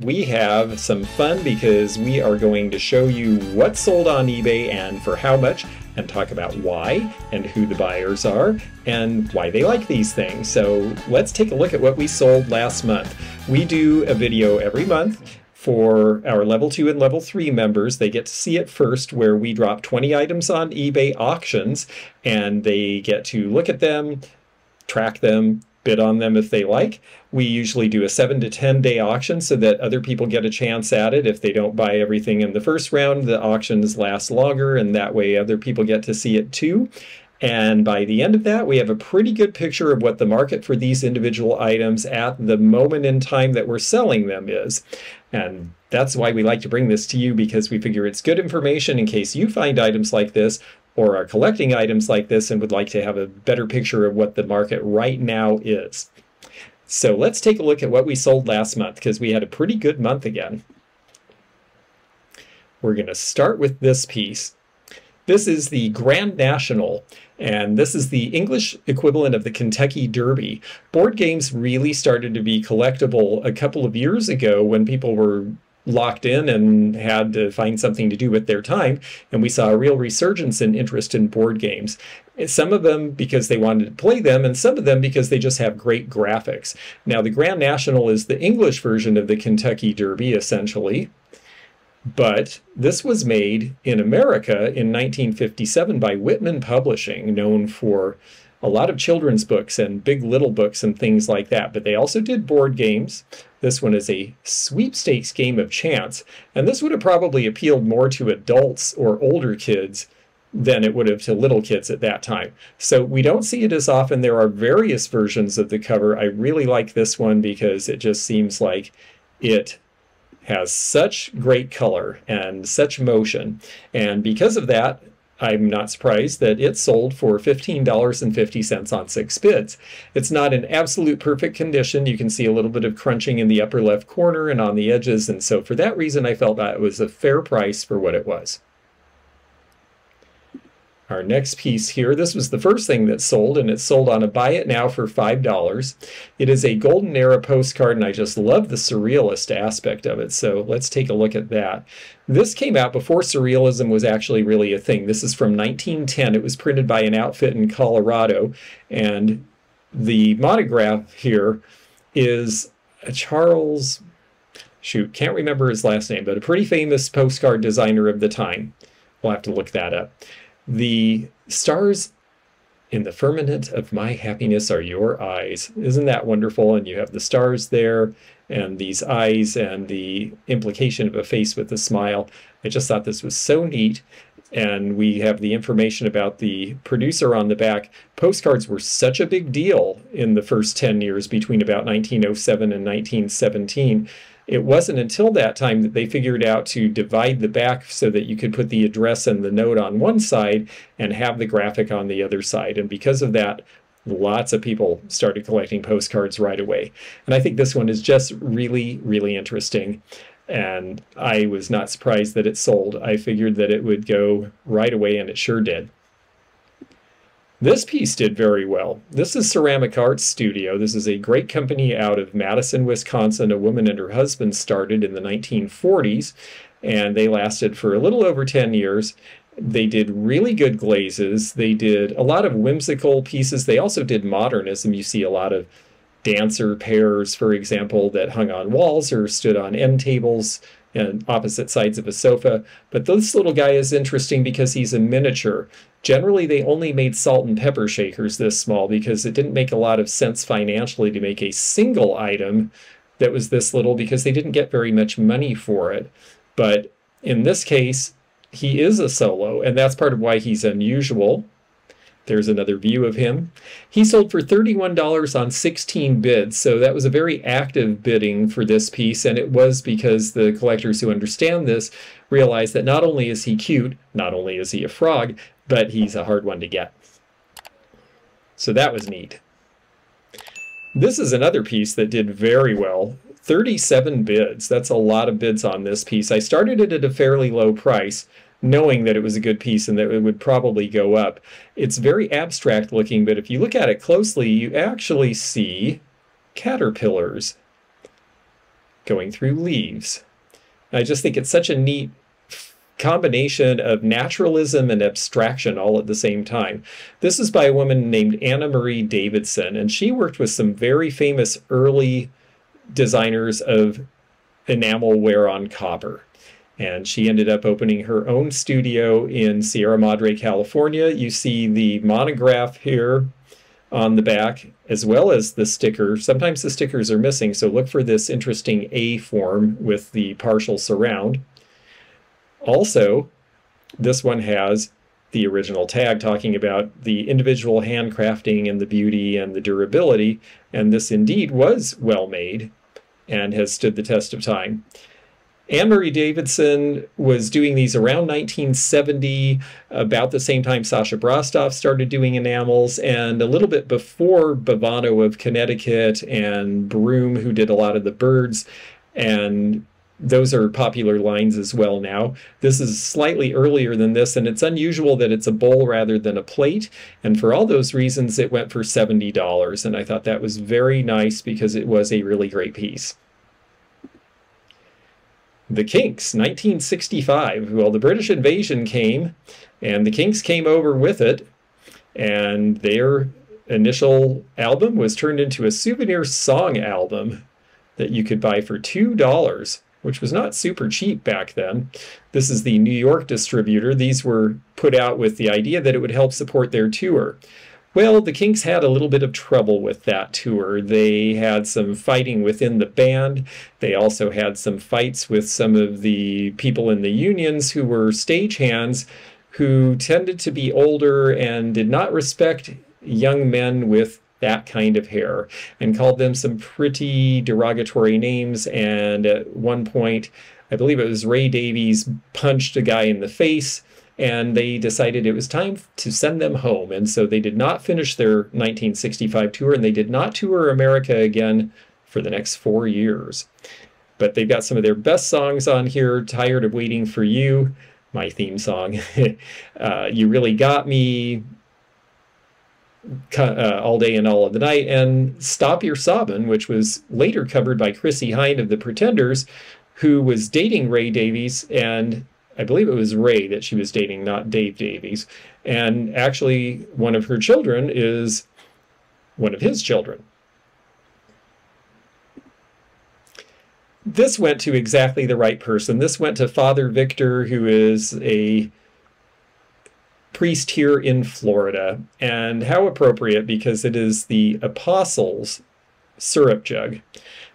We have some fun because we are going to show you what's sold on eBay and for how much, and talk about why and who the buyers are and why they like these things. So let's take a look at what we sold last month. We do a video every month for our level 2 and level 3 members. They get to see it first, where we drop 20 items on eBay auctions and they get to look at them, track them, bid on them if they like. We usually do a 7 to 10 day auction so that other people get a chance at it. If they don't buy everything in the first round, the auctions last longer, and that way other people get to see it too. And by the end of that, we have a pretty good picture of what the market for these individual items at the moment in time that we're selling them is. And that's why we like to bring this to you, because we figure it's good information in case you find items like this or are collecting items like this and would like to have a better picture of what the market right now is. So let's take a look at what we sold last month, because we had a pretty good month again. We're going to start with this piece. This is the Grand National, and this is the English equivalent of the Kentucky Derby. Board games really started to be collectible a couple of years ago when people were locked in and had to find something to do with their time, and we saw a real resurgence in interest in board games. Some of them because they wanted to play them, and some of them because they just have great graphics. Now, the Grand National is the English version of the Kentucky Derby, essentially, but this was made in America in 1957 by Whitman Publishing, known for a lot of children's books and Big Little books and things like that. But they also did board games. This one is a sweepstakes game of chance, and this would have probably appealed more to adults or older kids than it would have to little kids at that time. So we don't see it as often. There are various versions of the cover. I really like this one because it just seems like it has such great color and such motion, and because of that, I'm not surprised that it sold for $15.50 on 6 bids. It's not in absolute perfect condition. You can see a little bit of crunching in the upper left corner and on the edges, and so for that reason I felt that it was a fair price for what it was. Our next piece here, this was the first thing that sold, and it sold on a buy it now for $5. It is a golden era postcard, and I just love the surrealist aspect of it, so let's take a look at that. This came out before surrealism was actually really a thing. This is from 1910. It was printed by an outfit in Colorado, and the monograph here is a Charles, can't remember his last name, but a pretty famous postcard designer of the time. We'll have to look that up. The stars in the firmament of my happiness are your eyes. Isn't that wonderful? And you have the stars there and these eyes and the implication of a face with a smile. I just thought this was so neat. And we have the information about the producer on the back. Postcards were such a big deal in the first 10 years between about 1907 and 1917. It wasn't until that time that they figured out to divide the back so that you could put the address and the note on one side and have the graphic on the other side. And because of that, lots of people started collecting postcards right away. And I think this one is just really, really interesting. And I was not surprised that it sold. I figured that it would go right away, and it sure did. This piece did very well. This is Ceramic Arts Studio. This is a great company out of Madison, Wisconsin. A woman and her husband started in the 1940s, and they lasted for a little over 10 years. They did really good glazes. They did a lot of whimsical pieces. They also did modernism. You see a lot of dancer pairs, for example, that hung on walls or stood on end tables and opposite sides of a sofa. But this little guy is interesting because he's a miniature. Generally, they only made salt and pepper shakers this small because it didn't make a lot of sense financially to make a single item that was this little, because they didn't get very much money for it. But in this case, he is a solo, and that's part of why he's unusual. There's another view of him. He sold for $31 on 16 bids, so that was a very active bidding for this piece, and it was because the collectors who understand this realize that not only is he cute, not only is he a frog, but he's a hard one to get. So that was neat. This is another piece that did very well. 37 bids. That's a lot of bids on this piece. I started it at a fairly low price, knowing that it was a good piece and that it would probably go up. It's very abstract looking, but if you look at it closely, you actually see caterpillars. going through leaves. I just think it's such a neat combination of naturalism and abstraction all at the same time. This is by a woman named Anna Marie Davidson, and she worked with some very famous early designers of enamel wear on copper. And she ended up opening her own studio in Sierra Madre, California. You see the monograph here on the back, as well as the sticker. Sometimes the stickers are missing, so look for this interesting A form with the partial surround. Also, this one has the original tag talking about the individual handcrafting and the beauty and the durability, and this indeed was well made and has stood the test of time. Anne Marie Davidson was doing these around 1970, about the same time Sasha Brostoff started doing enamels, and a little bit before Bavano of Connecticut and Broom, who did a lot of the birds, and those are popular lines as well now. This is slightly earlier than this, and it's unusual that it's a bowl rather than a plate, and for all those reasons it went for $70, and I thought that was very nice because it was a really great piece. The Kinks, 1965. Well, the British invasion came, and the Kinks came over with it, and their initial album was turned into a souvenir song album that you could buy for $2, which was not super cheap back then. This is the New York distributor. These were put out with the idea that it would help support their tour. Well, the Kinks had a little bit of trouble with that tour. They had some fighting within the band. They also had some fights with some of the people in the unions who were stagehands, who tended to be older and did not respect young men with that kind of hair, and called them some pretty derogatory names. And at one point, I believe it was Ray Davies, punched a guy in the face, and they decided it was time to send them home. And so they did not finish their 1965 tour, and they did not tour America again for the next 4 years. But they've got some of their best songs on here. Tired of Waiting for You, my theme song. You Really Got Me, All Day and All of the Night, and Stop Your Sobbin', which was later covered by Chrissie Hynde of the Pretenders, who was dating Ray Davies, and I believe it was Ray that she was dating, not Dave Davies. And actually, one of her children is one of his children. This went to exactly the right person. This went to Father Victor, who is a priest here in Florida. And how appropriate, because it is the Apostles' syrup jug.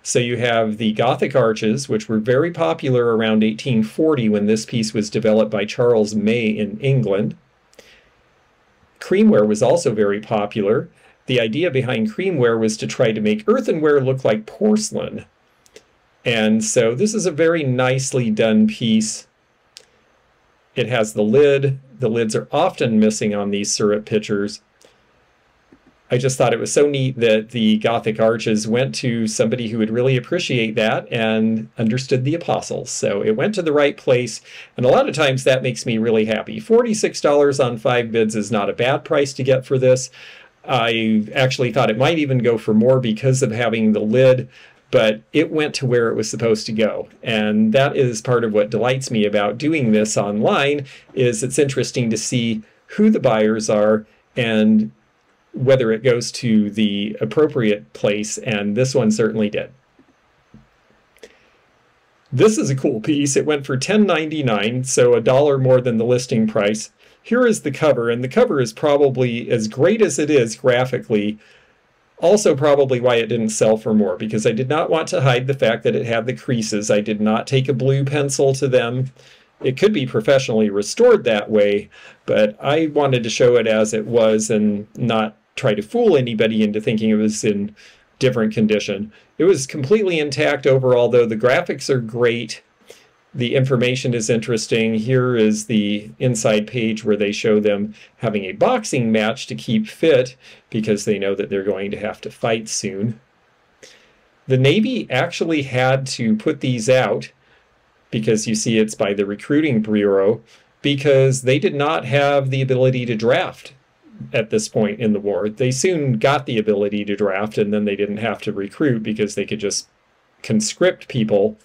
So you have the Gothic arches, which were very popular around 1840 when this piece was developed by Charles May in England. Creamware was also very popular. The idea behind creamware was to try to make earthenware look like porcelain. And so this is a very nicely done piece. It has the lid. The lids are often missing on these syrup pitchers. I just thought it was so neat that the Gothic arches went to somebody who would really appreciate that and understood the Apostles. So it went to the right place, and a lot of times that makes me really happy. $46 on 5 bids is not a bad price to get for this. I actually thought it might even go for more because of having the lid, but it went to where it was supposed to go. And that is part of what delights me about doing this online, is it's interesting to see who the buyers are and whether it goes to the appropriate place, and this one certainly did. This is a cool piece. It went for $10.99, so $1 more than the listing price. Here is the cover, and the cover is probably as great as it is graphically, also probably why it didn't sell for more, because I did not want to hide the fact that it had the creases. I did not take a blue pencil to them. It could be professionally restored that way, but I wanted to show it as it was and not try to fool anybody into thinking it was in different condition. It was completely intact overall, though. The graphics are great. The information is interesting. Here is the inside page where they show them having a boxing match to keep fit because they know that they're going to have to fight soon. The Navy actually had to put these out, because you see it's by the recruiting bureau, because they did not have the ability to draft at this point in the war. They soon got the ability to draft, and then they didn't have to recruit because they could just conscript people.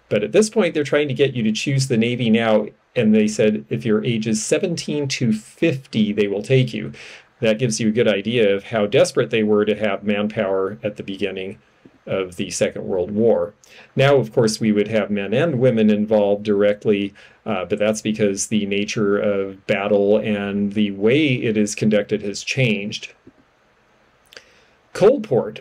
But at this point, they're trying to get you to choose the Navy now. And they said if you're ages 17 to 50, they will take you. That gives you a good idea of how desperate they were to have manpower at the beginning of the Second World War. Now, of course, we would have men and women involved directly, but that's because the nature of battle and the way it is conducted has changed. Coalport.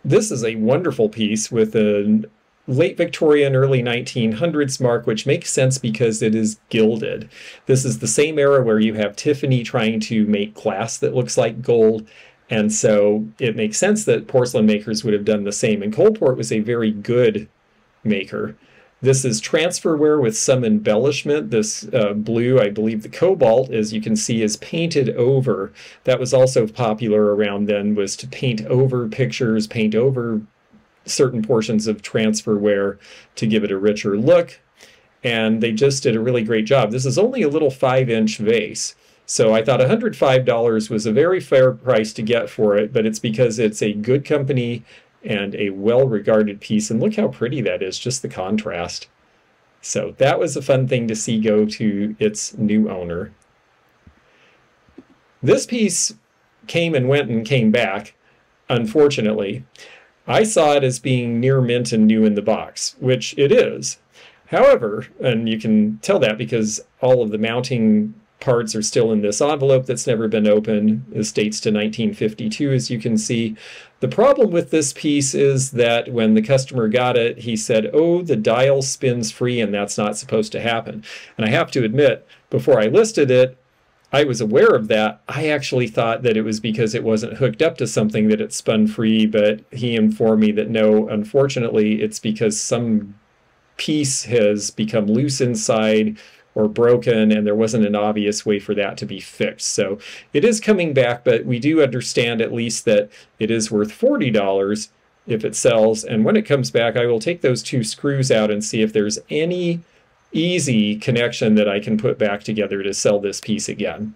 This is a wonderful piece with a late Victorian, early 1900s mark, which makes sense because it is gilded. This is the same era where you have Tiffany trying to make glass that looks like gold, and so it makes sense that porcelain makers would have done the same. And Coalport was a very good maker. This is transferware with some embellishment. This blue, I believe the cobalt, as you can see, is painted over. That was also popular around then, was to paint over pictures, paint over certain portions of transferware to give it a richer look. And they just did a really great job. This is only a little 5-inch vase. So I thought $105 was a very fair price to get for it, but it's because it's a good company and a well-regarded piece. And look how pretty that is, just the contrast. So that was a fun thing to see go to its new owner. This piece came and went and came back, unfortunately. I saw it as being near mint and new in the box, which it is. However, and you can tell that because all of the mounting parts are still in this envelope that's never been opened. This dates to 1952, as you can see. The problem with this piece is that when the customer got it, he said, oh, the dial spins free and that's not supposed to happen. And I have to admit, before I listed it, I was aware of that. I actually thought that it was because it wasn't hooked up to something that it spun free, but he informed me that no, unfortunately, it's because some piece has become loose inside or broken, and there wasn't an obvious way for that to be fixed. So it is coming back, but we do understand at least that it is worth $40 if it sells. And when it comes back, I will take those 2 screws out and see if there's any easy connection that I can put back together to sell this piece again.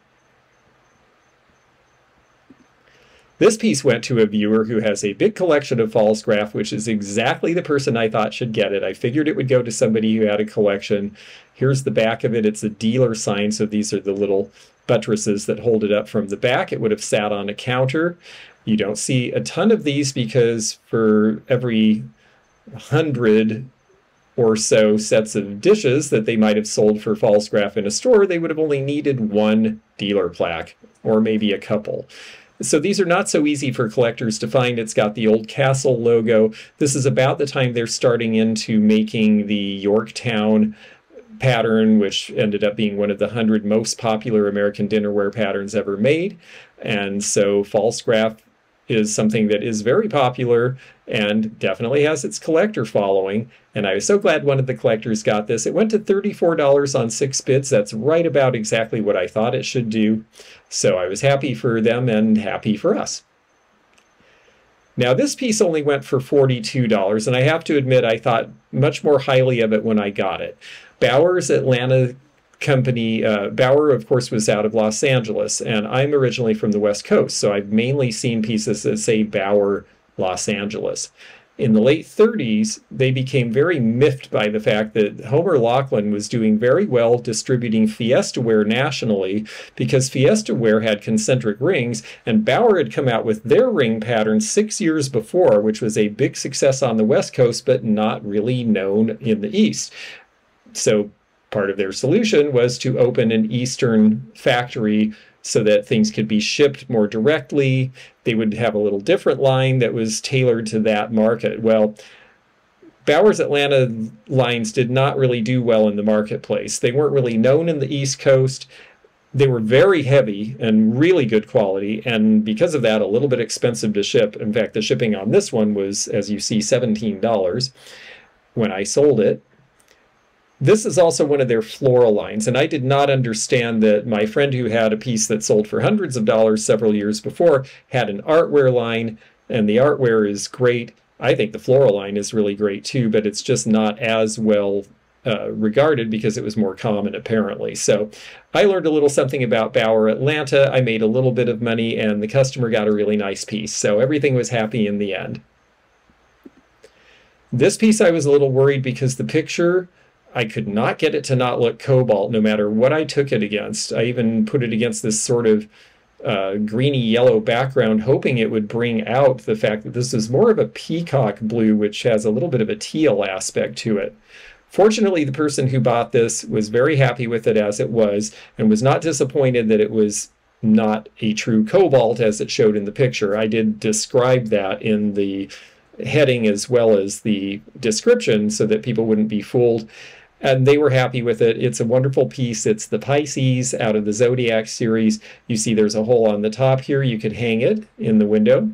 This piece went to a viewer who has a big collection of false graph, which is exactly the person I thought should get it. I figured it would go to somebody who had a collection. Here's the back of it. It's a dealer sign, so these are the little buttresses that hold it up from the back. It would have sat on a counter. You don't see a ton of these because for every 100 or so sets of dishes that they might have sold for false graph in a store, they would have only needed 1 dealer plaque, or maybe a couple. So these are not so easy for collectors to find. It's got the old castle logo. This is about the time they're starting into making the Yorktown pattern, which ended up being one of the 100 most popular American dinnerware patterns ever made. And so false graph is something that is very popular and definitely has its collector following. And I was so glad one of the collectors got this. It went to $34 on 6 bids. That's right about exactly what I thought it should do. So I was happy for them and happy for us. Now this piece only went for $42, and I have to admit I thought much more highly of it when I got it. Bauer's Atlanta company, Bauer of course was out of Los Angeles, and I'm originally from the West Coast, so I've mainly seen pieces that say Bauer Los Angeles. In the late 30s, they became very miffed by the fact that Homer Laughlin was doing very well distributing Fiesta ware nationally because Fiesta ware had concentric rings, and Bauer had come out with their ring pattern 6 years before, which was a big success on the West Coast, but not really known in the East. So part of their solution was to open an Eastern factory so that things could be shipped more directly. They would have a little different line that was tailored to that market. Well, Bauer's Atlanta lines did not really do well in the marketplace. They weren't really known in the East Coast. They were very heavy and really good quality, and because of that, a little bit expensive to ship. In fact, the shipping on this one was, as you see, $17 when I sold it. This is also one of their floral lines, and I did not understand that my friend who had a piece that sold for hundreds of dollars several years before had an artware line, and the artware is great. I think the floral line is really great too, but it's just not as well regarded because it was more common apparently. So I learned a little something about Bauer Atlanta. I made a little bit of money, and the customer got a really nice piece. So everything was happy in the end. This piece I was a little worried because the picture, I could not get it to not look cobalt no matter what I took it against. I even put it against this sort of greeny yellow background, hoping it would bring out the fact that this is more of a peacock blue, which has a little bit of a teal aspect to it. Fortunately, the person who bought this was very happy with it as it was and was not disappointed that it was not a true cobalt as it showed in the picture. I did describe that in the heading as well as the description so that people wouldn't be fooled. And they were happy with it. It's a wonderful piece. It's the Pisces out of the Zodiac series. You see there's a hole on the top here. You could hang it in the window.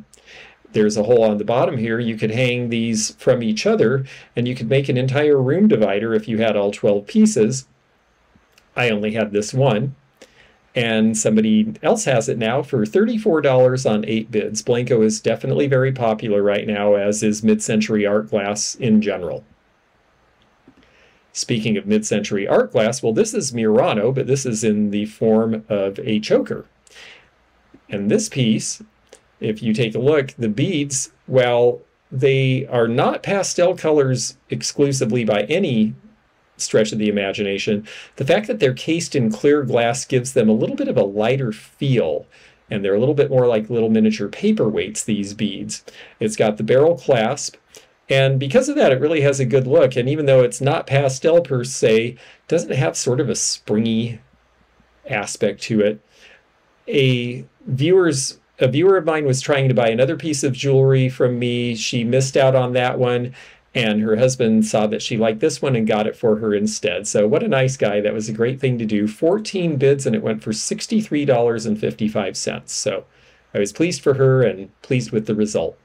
There's a hole on the bottom here. You could hang these from each other, and you could make an entire room divider if you had all 12 pieces. I only had this one. And somebody else has it now for $34 on 8 bids. Blanco is definitely very popular right now, as is mid-century art glass in general. Speaking of mid-century art glass, well, this is Murano, but this is in the form of a choker. And this piece, if you take a look, the beads, well, they are not pastel colors exclusively by any stretch of the imagination. The fact that they're cased in clear glass gives them a little bit of a lighter feel, and they're a little bit more like little miniature paperweights, these beads. It's got the barrel clasp, and because of that, it really has a good look. And even though it's not pastel per se, it doesn't have sort of a springy aspect to it. A viewer of mine was trying to buy another piece of jewelry from me. She missed out on that one, and her husband saw that she liked this one and got it for her instead. So what a nice guy. That was a great thing to do. 14 bids, and it went for $63.55. So I was pleased for her and pleased with the result.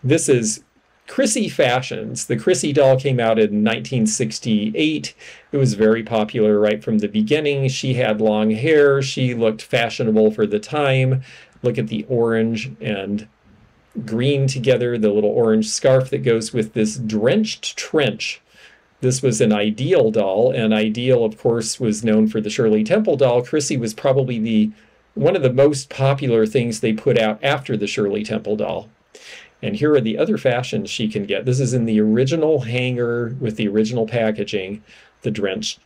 This is Chrissy Fashions. The Chrissy doll came out in 1968. It was very popular right from the beginning. She had long hair. She looked fashionable for the time. Look at the orange and green together, the little orange scarf that goes with this drenched trench. This was an Ideal doll, and Ideal, of course, was known for the Shirley Temple doll. Chrissy was probably one of the most popular things they put out after the Shirley Temple doll. And here are the other fashions she can get. This is in the original hanger with the original packaging. The drenched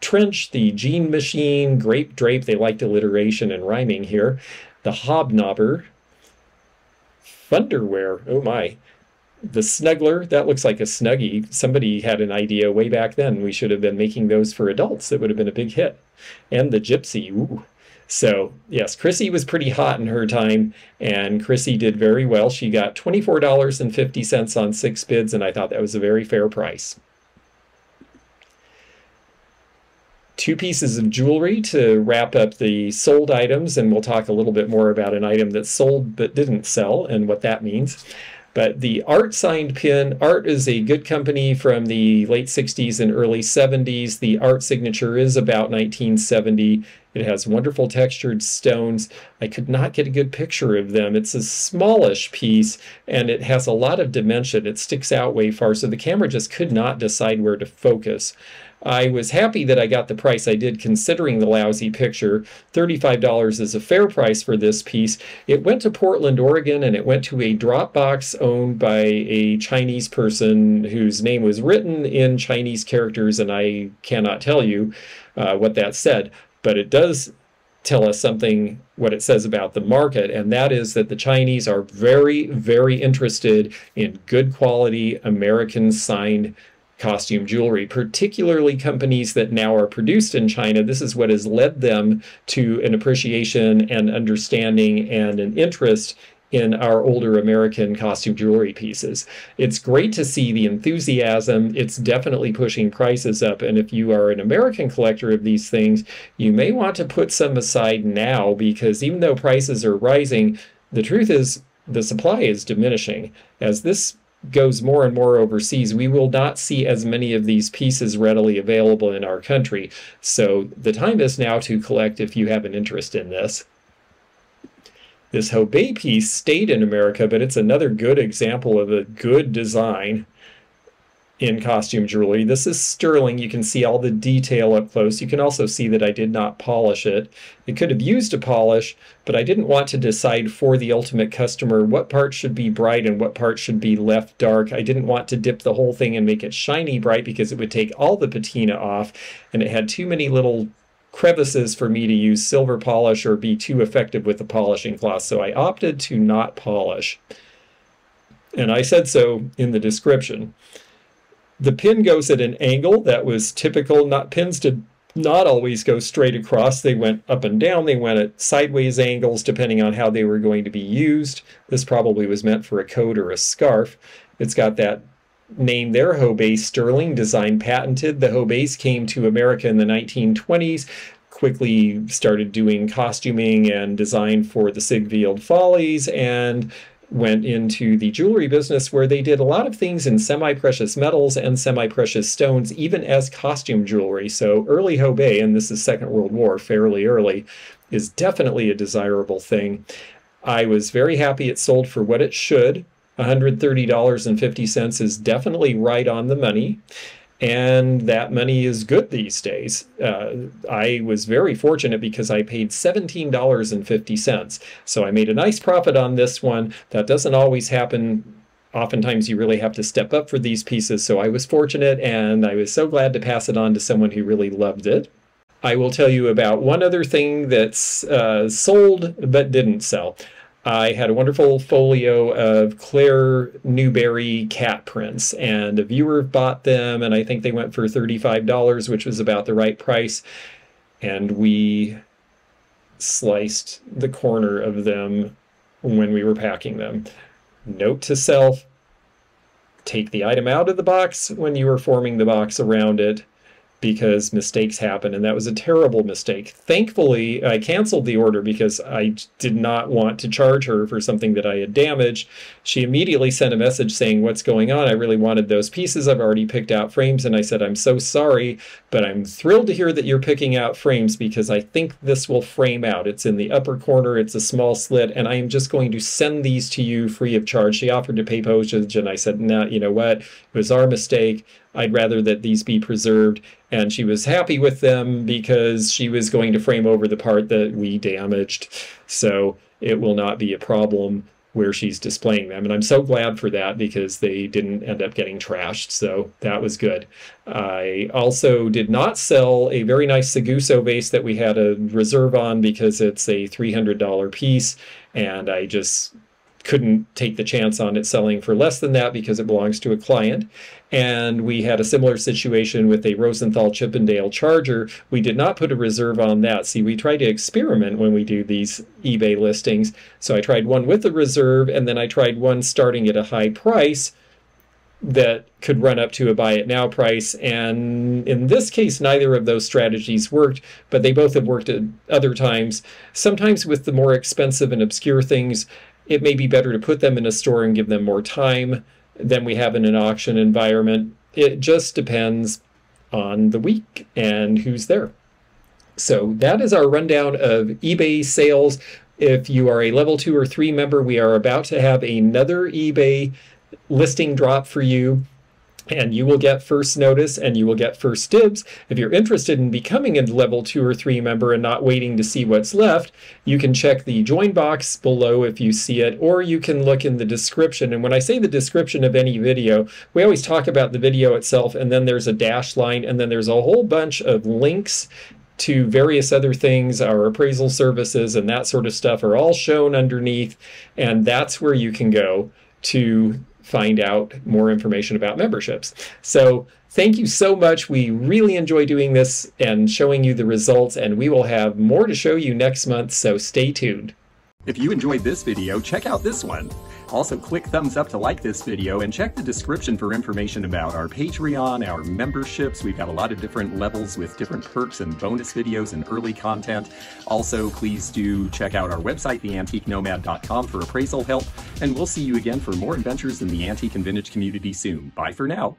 trench, the jean machine, grape drape. They liked alliteration and rhyming here. The hobnobber. Thunderwear. Oh my. The snuggler. That looks like a Snuggie. Somebody had an idea way back then. We should have been making those for adults. It would have been a big hit. And the gypsy. Ooh. So, yes, Chrissy was pretty hot in her time, and Chrissy did very well. She got $24.50 on 6 bids, and I thought that was a very fair price. 2 pieces of jewelry to wrap up the sold items, and we'll talk a little bit more about an item that sold but didn't sell and what that means. But the Art signed pin. Art is a good company from the late 60s and early 70s. The Art signature is about 1970. It has wonderful textured stones. I could not get a good picture of them. It's a smallish piece, and it has a lot of dimension. It sticks out way far, so the camera just could not decide where to focus. I was happy that I got the price I did considering the lousy picture. $35 is a fair price for this piece. It went to Portland, Oregon, and it went to a drop box owned by a Chinese person whose name was written in Chinese characters, and I cannot tell you what that said. But it does tell us something, what it says about the market, and that is that the Chinese are very, very interested in good quality American signed costume jewelry, particularly companies that now are produced in China. This is what has led them to an appreciation and understanding and an interest in our older American costume jewelry pieces. It's great to see the enthusiasm. It's definitely pushing prices up, and if you are an American collector of these things, you may want to put some aside now, because even though prices are rising, the truth is the supply is diminishing. As this goes more and more overseas, we will not see as many of these pieces readily available in our country. So the time is now to collect if you have an interest in this. This Hobei piece stayed in America, but it's another good example of a good design. in costume jewelry. This is sterling. You can see all the detail up close. You can also see that I did not polish it. It could have used a polish, but I didn't want to decide for the ultimate customer what part should be bright and what part should be left dark. I didn't want to dip the whole thing and make it shiny bright because it would take all the patina off, and it had too many little crevices for me to use silver polish or be too effective with the polishing cloth. So I opted to not polish. And I said so in the description. The pin goes at an angle that was typical. Pins did not always go straight across. They went up and down. They went at sideways angles depending on how they were going to be used. This probably was meant for a coat or a scarf. It's got that name there, Hobay Sterling, design patented. The Hobays came to America in the 1920s, quickly started doing costuming and design for the Ziegfeld Follies, and went into the jewelry business where they did a lot of things in semi-precious metals and semi-precious stones, even as costume jewelry. So early Hobay, and this is Second World War, fairly early, is definitely a desirable thing. I was very happy it sold for what it should. $130.50 is definitely right on the money. And that money is good these days. I was very fortunate because I paid $17.50. So I made a nice profit on this one. That doesn't always happen. Oftentimes you really have to step up for these pieces. So I was fortunate, and I was so glad to pass it on to someone who really loved it. I will tell you about one other thing that's sold but didn't sell. I had a wonderful folio of Claire Newberry cat prints, and a viewer bought them, and I think they went for $35, which was about the right price. And we sliced the corner of them when we were packing them. Note to self, take the item out of the box when you are forming the box around it, because mistakes happen, and that was a terrible mistake. Thankfully, I canceled the order because I did not want to charge her for something that I had damaged. She immediately sent a message saying, "What's going on? I really wanted those pieces. I've already picked out frames." And I said, "I'm so sorry, but I'm thrilled to hear that you're picking out frames because I think this will frame out. It's in the upper corner, it's a small slit, and I am just going to send these to you free of charge." She offered to pay postage, and I said, "No, you know what? It was our mistake. I'd rather that these be preserved." And she was happy with them because she was going to frame over the part that we damaged. So it will not be a problem where she's displaying them. And I'm so glad for that because they didn't end up getting trashed. So that was good. I also did not sell a very nice Seguso vase that we had a reserve on because it's a $300 piece. And I just couldn't take the chance on it selling for less than that because it belongs to a client. And we had a similar situation with a Rosenthal Chippendale charger. We did not put a reserve on that. See, we try to experiment when we do these eBay listings. So I tried one with a reserve, and then I tried one starting at a high price that could run up to a buy it now price. And in this case, neither of those strategies worked, but they both have worked at other times. Sometimes with the more expensive and obscure things, it may be better to put them in a store and give them more time than we have in an auction environment. It just depends on the week and who's there. So that is our rundown of eBay sales. If you are a level 2 or 3 member, we are about to have another eBay listing drop for you, and you will get first notice and you will get first dibs. If you're interested in becoming a level 2 or 3 member and not waiting to see what's left, you can check the join box below if you see it, or you can look in the description. And when I say the description of any video, we always talk about the video itself, and then there's a dash line, and then there's a whole bunch of links to various other things. Our appraisal services and that sort of stuff are all shown underneath, and that's where you can go to find out more information about memberships. So thank you so much. We really enjoy doing this and showing you the results, and we will have more to show you next month, so stay tuned. If you enjoyed this video, check out this one. Also, click thumbs up to like this video, and check the description for information about our Patreon, our memberships. We've got a lot of different levels with different perks and bonus videos and early content. Also, please do check out our website, theantiquenomad.com, for appraisal help, and we'll see you again for more adventures in the antique and vintage community soon. Bye for now.